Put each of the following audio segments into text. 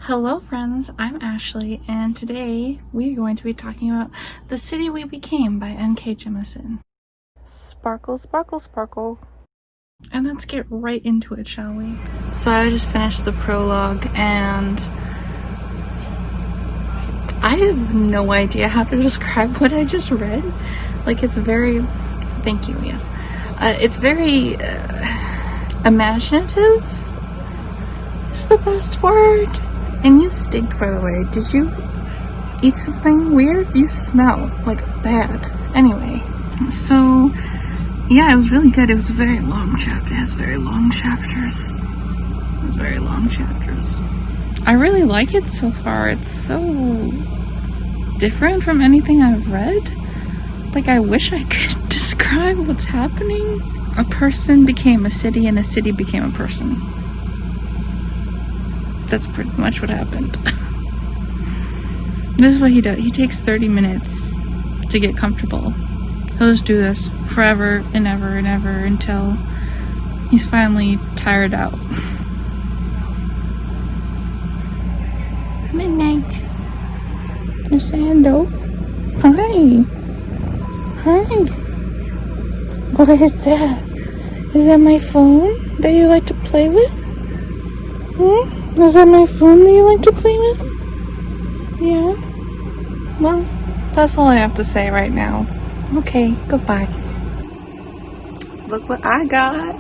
Hello friends, I'm Ashley, and today we are going to be talking about The City We Became by N.K. Jemisin. Sparkle, sparkle, sparkle. And let's get right into it, shall we? So I just finished the prologue, and I have no idea how to describe what I just read. Like, it's very... Thank you, yes. It's very imaginative is the best word. And you stink, by the way. Did you eat something weird? You smell like bad. Anyway, so yeah, it was really good. It was a very long chapter. It has very long chapters. Very long chapters. I really like it so far. It's so different from anything I've read. Like, I wish I could describe what's happening. A person became a city, and a city became a person. That's pretty much what happened. This is what he does. He takes 30 minutes to get comfortable. He'll just do this forever and ever and ever until he's finally tired out. Midnight. Sando. Hi. Hi. What is that? Is that my phone that you like to play with? Is that my phone that you like to play with? Yeah? Well, that's all I have to say right now. Okay, goodbye. Look what I got.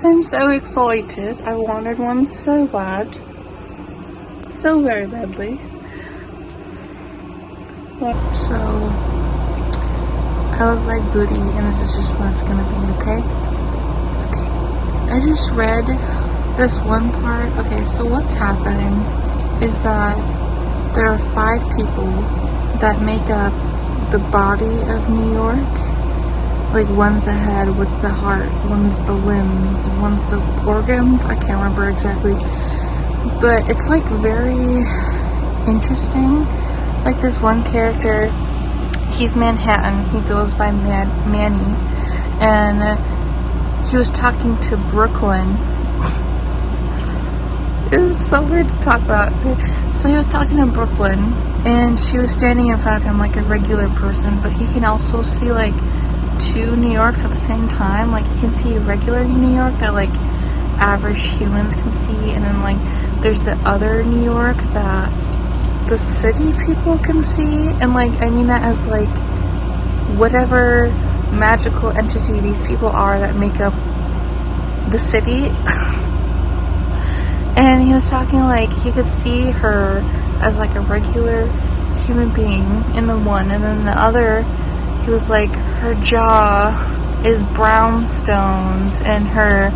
I'm so excited. I wanted one so bad. So very badly. So, I look like booty, and this is just what it's gonna be, okay? Okay. I just read this one part. Okay, so what's happening is that there are 5 people that make up the body of New York. Like, one's the head, one's the heart, one's the limbs, one's the organs. I can't remember exactly, but it's like very interesting. Like, this one character, he's Manhattan. He goes by Manny, and he was talking to Brooklyn. It's so weird to talk about. So he was talking to Brooklyn, and she was standing in front of him like a regular person, but he can also see like 2 New Yorks at the same time. Like, he can see regular New York that like average humans can see, and then like there's the other New York that the city people can see. And like, I mean that as like whatever magical entity these people are that make up the city. And he was talking like he could see her as like a regular human being in the one, and then the other, he was like, her jaw is brownstones, and her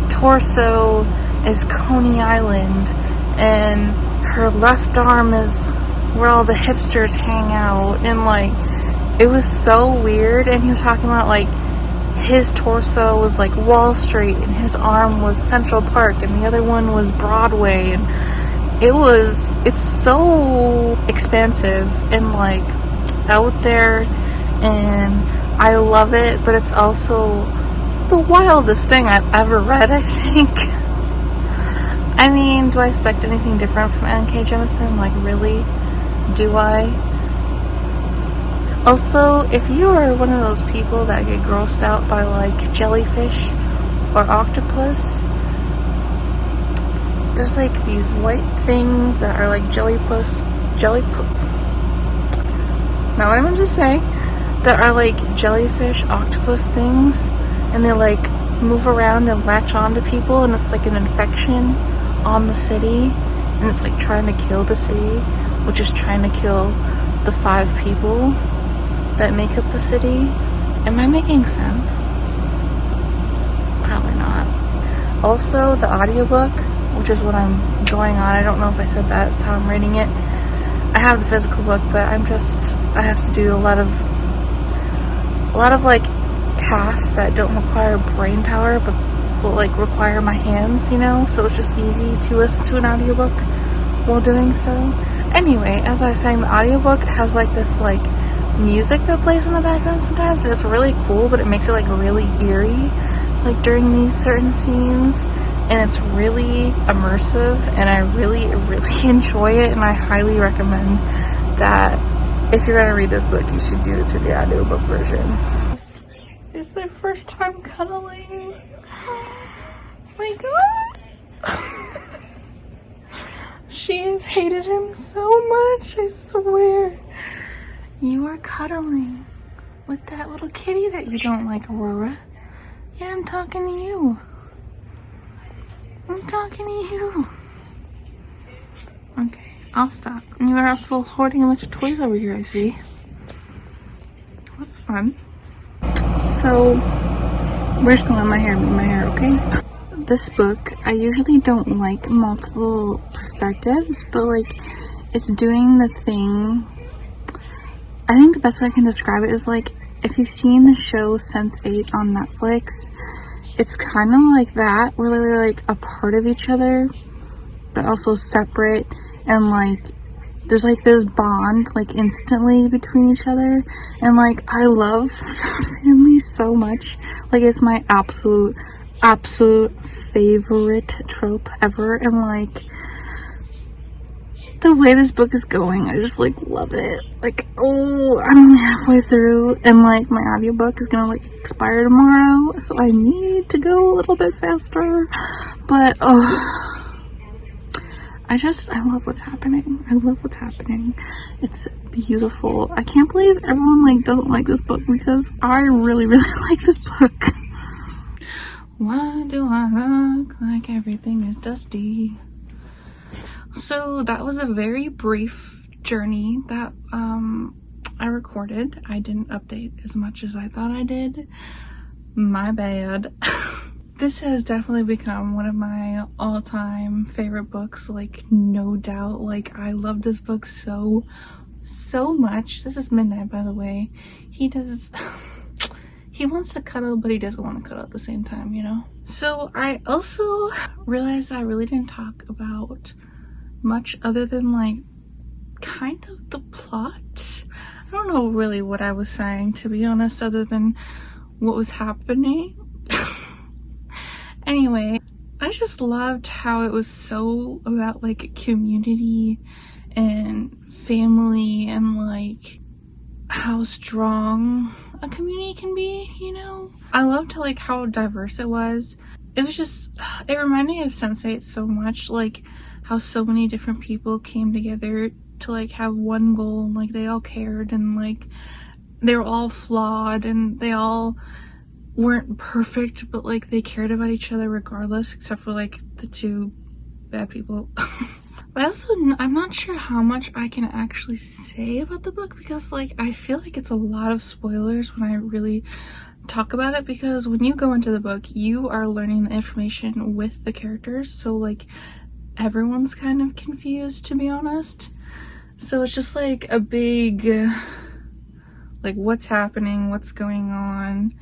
torso is Coney Island, and her left arm is where all the hipsters hang out. And like, it was so weird. And he was talking about like his torso was like Wall Street, and his arm was Central Park, and the other one was Broadway. And it's so expansive and like out there, and I love it. But it's also the wildest thing I've ever read, I think. I mean, do I expect anything different from N.K. Jemisin? Like, really? Do I? Also, if you are one of those people that get grossed out by like jellyfish or octopus, there's like these white things that are like not what I meant to say, that are like jellyfish octopus things, and they like move around and latch on to people, and it's like an infection on the city, and it's like trying to kill the city, which is trying to kill the 5 people that make up the city. Am I making sense? Probably not. Also, the audiobook, which is what I'm going on, I don't know if I said that, it's how I'm reading it. I have the physical book, but I have to do a lot of like tasks that don't require brain power, but like require my hands, you know, so it's just easy to listen to an audiobook while doing so. Anyway, as I was saying, the audiobook has like this like music that plays in the background sometimes, and it's really cool, but it makes it like really eerie, like during these certain scenes. and it's really immersive, and I really enjoy it, and I highly recommend that if you're gonna read this book, you should do it through the audiobook version. This is their first time cuddling. Oh my god. She has hated him so much, I swear. You are cuddling with that little kitty that you don't like, Aurora. Yeah, I'm talking to you. I'm talking to you. Okay, I'll stop. You are also hoarding a bunch of toys over here, I see. That's fun. So, we're just gonna let my hair be my hair, okay? This book, I usually don't like multiple perspectives, but like, it's doing the thing. I think the best way I can describe it is like, if you've seen the show Sense8 on Netflix, it's kind of like that, where they're like a part of each other, but also separate, and like, there's like this bond like instantly between each other, and like, I love family so much. Like, it's my absolute favorite trope ever, and like, the way this book is going, I just like love it. Like, oh, I'm only halfway through, and like, my audiobook is gonna like expire tomorrow, so I need to go a little bit faster. But oh, I love what's happening. I love what's happening. It's beautiful. I can't believe everyone like doesn't like this book, because I really like this book. Why do I look like everything is dusty? So that was a very brief journey that I recorded. I didn't update as much as I thought I did. My bad. This has definitely become one of my all-time favorite books, like, no doubt. Like, I love this book so much. This is Midnight, by the way. He wants to cuddle, but he doesn't want to cuddle at the same time, you know? So I also realized I really didn't talk about much other than like kind of the plot. I don't know really what I was saying, to be honest, other than what was happening. Anyway, I just loved how it was so about like community and family, and like how strong a community can be, you know? I loved like how diverse it was. It was just, it reminded me of Sense8 so much, like how so many different people came together to like have one goal, and like they all cared, and like they were all flawed, and they all weren't perfect, but like they cared about each other regardless, except for like the two bad people. But also, I'm not sure how much I can actually say about the book, because like I feel like it's a lot of spoilers when I really talk about it, because when you go into the book, you are learning the information with the characters, so like everyone's kind of confused, to be honest. So it's just like a big, like, what's happening, what's going on.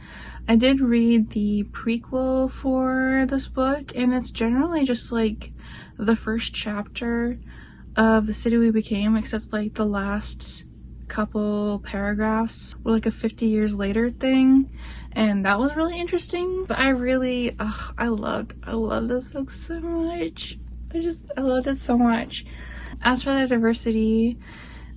I did read the prequel for this book, and it's generally just like the first chapter of The City We Became, except like the last couple paragraphs were like a 50 years later thing, and that was really interesting. But I really, I loved this book so much. I loved it so much. As for the diversity,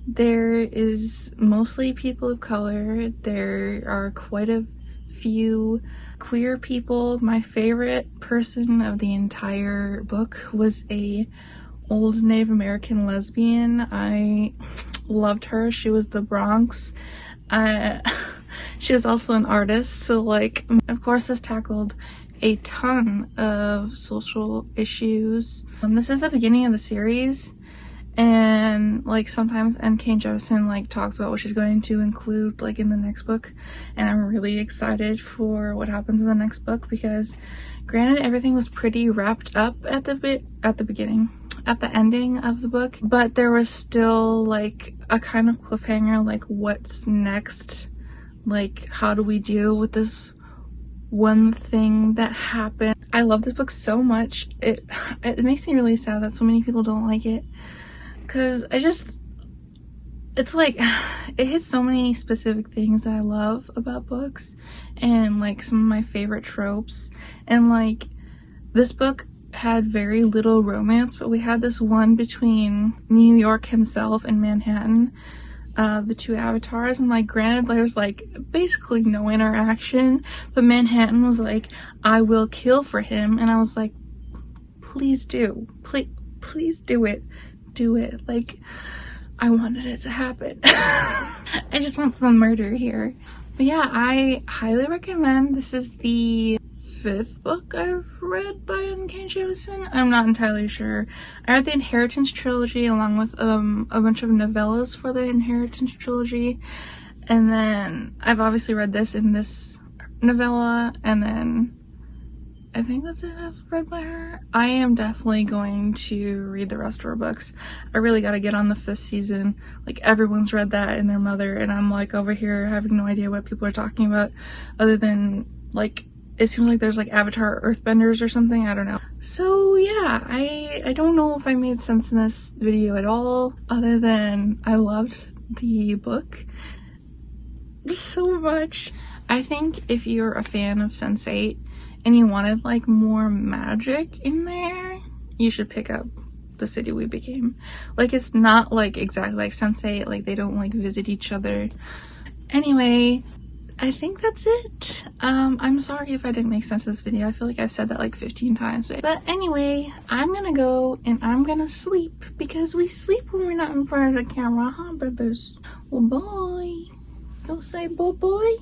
there is mostly people of color. There are quite a few queer people. My favorite person of the entire book was a old Native American lesbian. I loved her. She was the Bronx. She is also an artist, so like, of course, this tackled a ton of social issues. This is the beginning of the series, and like sometimes N.K. Jemisin like talks about what she's going to include like in the next book, and I'm really excited for what happens in the next book, because granted everything was pretty wrapped up at the ending of the book, but there was still like a kind of cliffhanger, like what's next, like how do we deal with this one thing that happened. I love this book so much. It makes me really sad that so many people don't like it, because it's like, it hits so many specific things that I love about books, and like some of my favorite tropes. And like, this book had very little romance, but we had this one between New York himself and Manhattan, the two avatars, and like granted there's like basically no interaction, but Manhattan was like, I will kill for him, and I was like, please do, please do it, like I wanted it to happen. I just want some murder here. But yeah, I highly recommend. This is the 5th book I've read by N.K. Jemisin. I'm not entirely sure. I read the Inheritance trilogy along with a bunch of novellas for the Inheritance trilogy, and then I've obviously read this in this novella, and then I think that's it I've read by her. I am definitely going to read the rest of her books. I really gotta get on the 5th season. Like, everyone's read that and their mother, and I'm like over here having no idea what people are talking about, other than like, it seems like there's like Avatar Earthbenders or something, I don't know. So yeah, I don't know if I made sense in this video at all, other than I loved the book so much. I think if you're a fan of Sense8 and you wanted like more magic in there, you should pick up The City We Became. Like, it's not like exactly like Sense8, like they don't like visit each other. Anyway, I think that's it. I'm sorry if I didn't make sense of this video. I feel like I've said that like 15 times. But anyway, I'm gonna go and I'm gonna sleep, because we sleep when we're not in front of the camera, huh, babies? Well, bye. Don't say bye-bye.